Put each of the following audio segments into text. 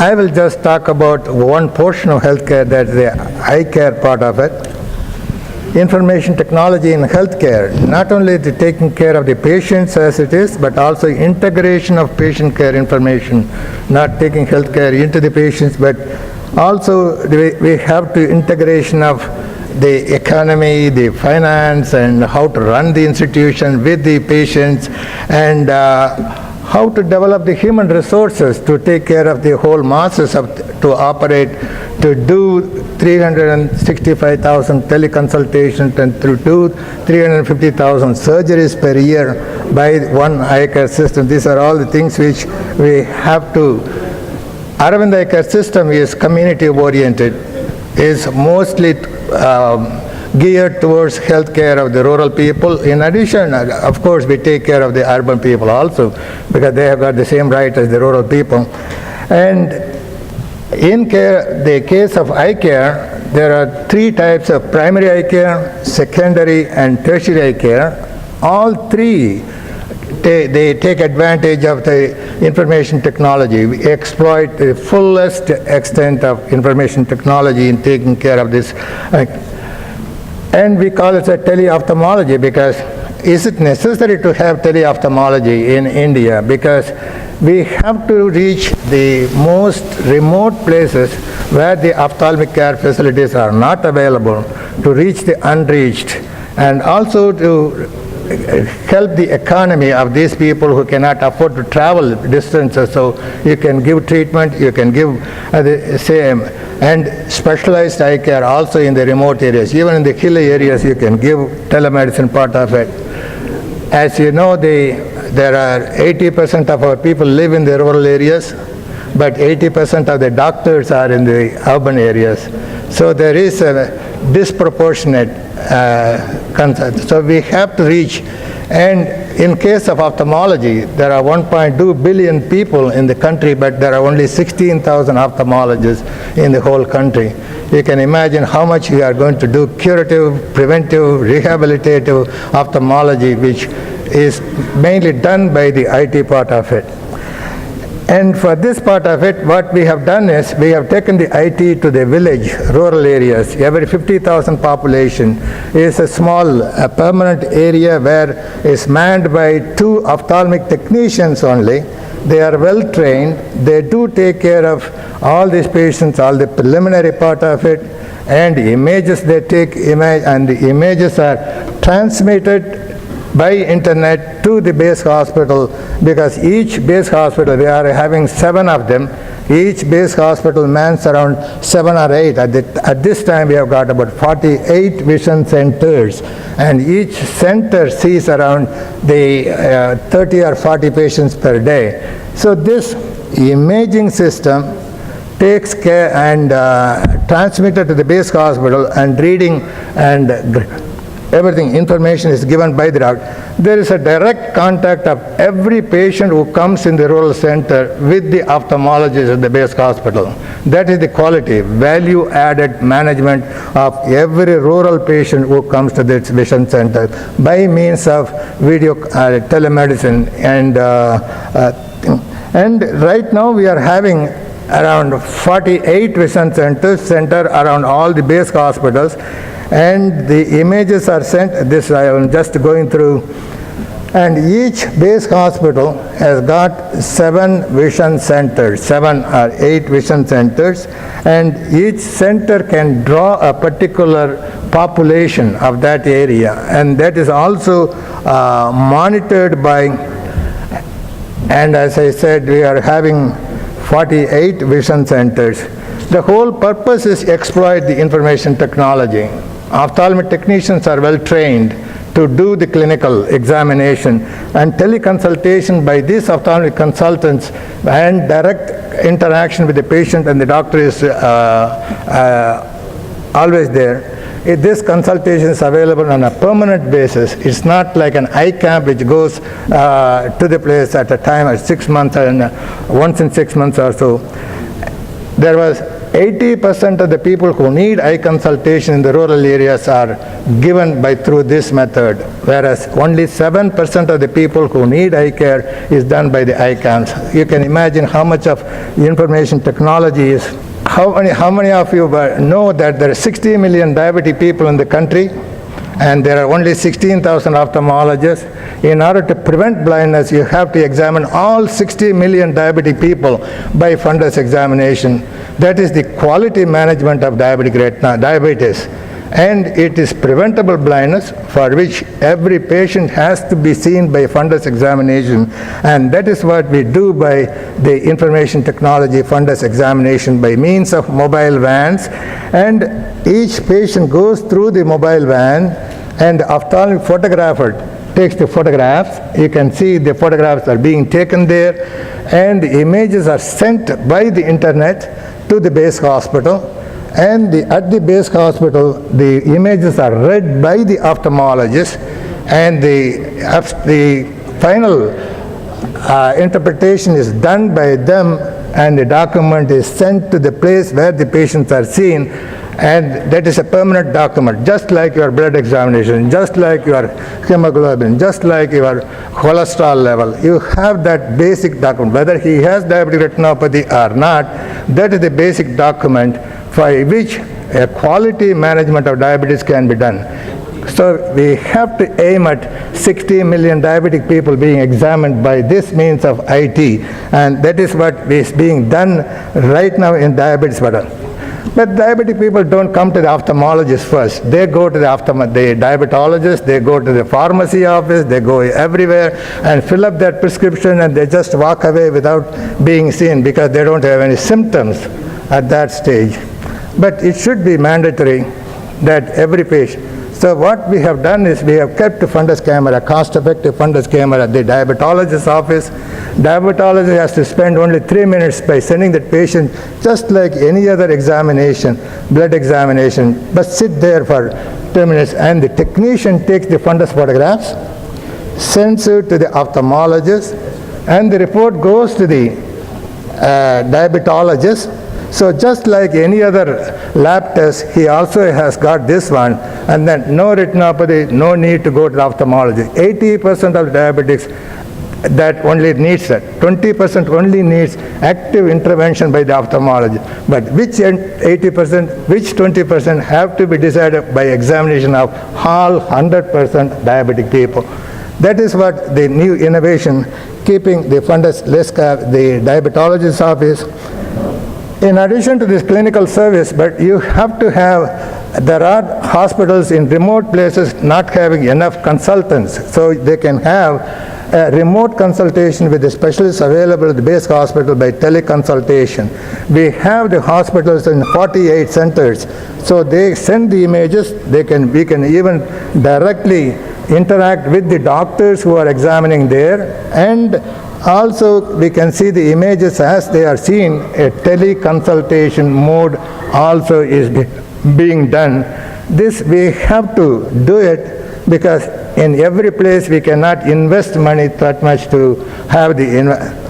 I will just talk about one portion of healthcare, that's the eye care part of it. Information technology in healthcare, not only the taking care of the patients as it is, but also integration of patient care information, not taking healthcare into the patients, but also we have to integration of the economy, the finance, and how to run the institution with the patients, and how to develop the human resources to take care of the whole masses to operate, to do 365,000 teleconsultations and to do 350,000 surgeries per year by one eye care system. These are all the things which we have to. Aravind Eye Care System is community oriented, is mostly geared towards health care of the rural people. In addition, of course, we take care of the urban people also, because they have got the same right as the rural people. And in the case of eye care, there are three types of primary eye care, secondary, and tertiary eye care. All three, they take advantage of the information technology. We exploit the fullest extent of information technology in taking care of this. And we call it a teleophthalmology, because is it necessary to have teleophthalmology in India? Because we have to reach the most remote places where the ophthalmic care facilities are not available, to reach the unreached, and also to help the economy of these people who cannot afford to travel distances. So you can give treatment, you can give the same, and specialized eye care also in the remote areas. Even in the hilly areas, you can give telemedicine part of it. As you know, there are 80% of our people live in the rural areas, but 80% of the doctors are in the urban areas. So there is a disproportionate concern. So we have to reach, and in case of ophthalmology, there are 1.2 billion people in the country, but there are only 16,000 ophthalmologists in the whole country. You can imagine how much we are going to do curative, preventive, rehabilitative ophthalmology, which is mainly done by the IT part of it. And for this part of it, what we have done is we have taken the IT to the village, rural areas. Every 50,000 population is a small permanent area where it's manned by 2 ophthalmic technicians only. They are well trained. They do take care of all these patients, all the preliminary part of it, and images they take, and the images are transmitted by internet to the base hospital, because each base hospital, we are having 7 of them. Each base hospital mans around 7 or 8. At this time, we have got about 48 vision centers, and each center sees around the 30 or 40 patients per day. So this imaging system takes care and transmitted to the base hospital, and reading and everything, information is given by the doctor. There is a direct contact of every patient who comes in the rural center with the ophthalmologist at the base hospital. That is the quality, value-added management of every rural patient who comes to this vision center by means of video telemedicine. And right now we are having around 48 vision centers around all the base hospitals, and the images are sent. This I am just going through, and each base hospital has got 7 vision centers, 7 or 8 vision centers, and each center can draw a particular population of that area, and that is also monitored by, and as I said, we are having 48 vision centers. The whole purpose is exploit the information technology. Ophthalmic technicians are well trained to do the clinical examination, and teleconsultation by these ophthalmic consultants and direct interaction with the patient and the doctor is always there. This consultation is available on a permanent basis. It's not like an eye camp which goes to the place at a time at 6 months and once in 6 months or so. There was 80% of the people who need eye consultation in the rural areas are given through this method, whereas only 7% of the people who need eye care is done by the ICANS. You can imagine how much of information technology is. How many of you know that there are 60 million diabetic people in the country, and there are only 16,000 ophthalmologists? In order to prevent blindness, you have to examine all 60 million diabetic people by fundus examination. That is the quality management of diabetes. And it is preventable blindness for which every patient has to be seen by fundus examination. And that is what we do by the information technology fundus examination by means of mobile vans. And each patient goes through the mobile van, and the ophthalmic photographer takes the photographs. You can see the photographs are being taken there, and the images are sent by the internet to the base hospital. And at the base hospital, the images are read by the ophthalmologist, and the final interpretation is done by them, and the document is sent to the place where the patients are seen. And that is a permanent document, just like your blood examination, just like your hemoglobin, just like your cholesterol level. You have that basic document. Whether he has diabetic retinopathy or not, that is the basic document by which a quality management of diabetes can be done. So we have to aim at 60 million diabetic people being examined by this means of IT, and that is what is being done right now in diabetes model. But diabetic people don't come to the ophthalmologist first. They go to the diabetologist, they go to the pharmacy office, they go everywhere and fill up their prescription, and they just walk away without being seen because they don't have any symptoms at that stage. But it should be mandatory that every patient. So what we have done is we have kept a fundus camera, cost-effective fundus camera at the diabetologist's office. Diabetologist has to spend only 3 minutes by sending that patient, just like any other examination, blood examination, but sit there for 2 minutes, and the technician takes the fundus photographs, sends it to the ophthalmologist, and the report goes to the diabetologist. So just like any other lab test, he also has got this one, and then no retinopathy, no need to go to the ophthalmologist. 80% of diabetics that only needs that. 20% only needs active intervention by the ophthalmologist. But which 80%, which 20% have to be decided by examination of all 100% diabetic people. That is what the new innovation, keeping the fundus the diabetologist's office. In addition to this clinical service, but you have to have, there are hospitals in remote places not having enough consultants, so they can have a remote consultation with the specialists available at the base hospital by teleconsultation. We have the hospitals in 48 centers, so they send the images. We can even directly interact with the doctors who are examining there, and also we can see the images as they are seen. A teleconsultation mode also is being done. This we have to do it because in every place we cannot invest money that much to have the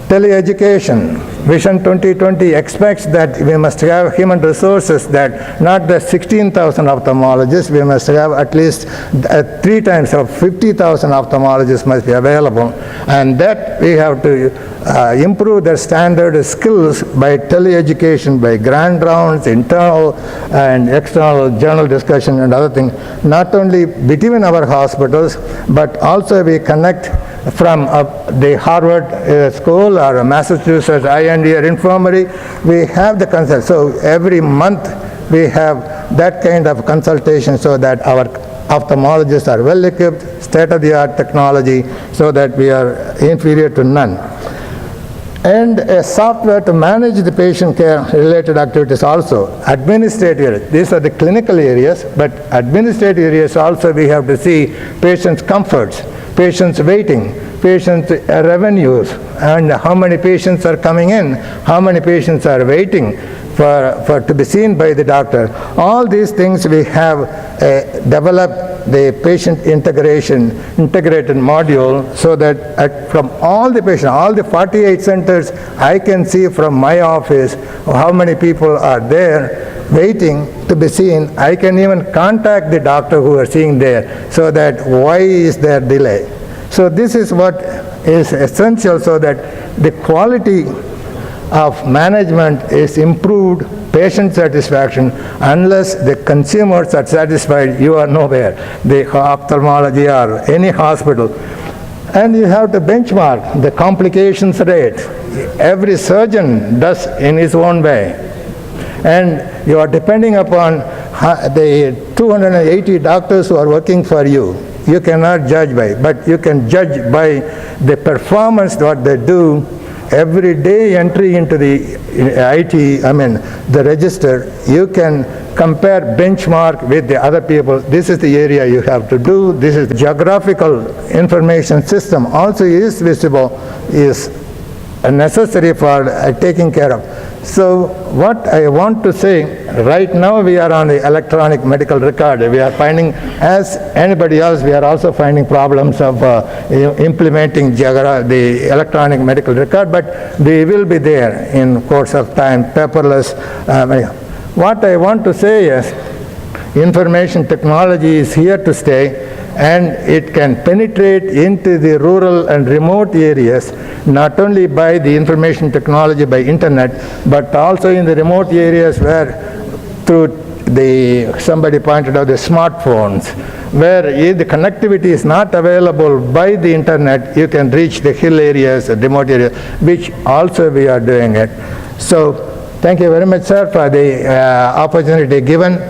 teleeducation. Vision 2020 expects that we must have human resources, that not the 16,000 ophthalmologists, we must have at least 3 times of 50,000 ophthalmologists must be available, and that we have to improve their standard skills by teleeducation, by grand rounds, internal and external journal discussion and other things, not only between our hospitals, but also we connect from the Harvard School or Massachusetts Eye and Ear Infirmary. We have the consult. So every month we have that kind of consultation so that our ophthalmologists are well equipped, state-of-the-art technology, so that we are inferior to none. And a software to manage the patient care related activities also. Administrative areas, these are the clinical areas, but administrative areas also we have to see patients' comforts, patients' waiting, patients' revenues, and how many patients are coming in, how many patients are waiting for to be seen by the doctor. All these things we have developed the patient integrated module, so that from all the patients, all the 48 centers, I can see from my office how many people are there waiting to be seen. I can even contact the doctor who are seeing there, so that why is there delay. So this is what is essential, so that the quality of management is improved, patient satisfaction. Unless the consumers are satisfied, you are nowhere, the ophthalmology or any hospital. And you have to benchmark the complications rate. Every surgeon does in his own way. And you are depending upon the 280 doctors who are working for you. You cannot judge by, but you can judge by the performance, what they do. Every day entry into the the register, you can compare, benchmark with the other people. This is the area you have to do. This is the geographical information system also is visible, is necessary for taking care of. So what I want to say, right now we are on the electronic medical record. We are finding, as anybody else, we are also finding problems of implementing the electronic medical record, but we will be there in course of time, paperless. What I want to say is, information technology is here to stay, and it can penetrate into the rural and remote areas, not only by the information technology, by internet, but also in the remote areas where through somebody pointed out the smartphones, where if the connectivity is not available by the internet, you can reach the hill areas, remote areas, which also we are doing it. So thank you very much, sir, for the opportunity given.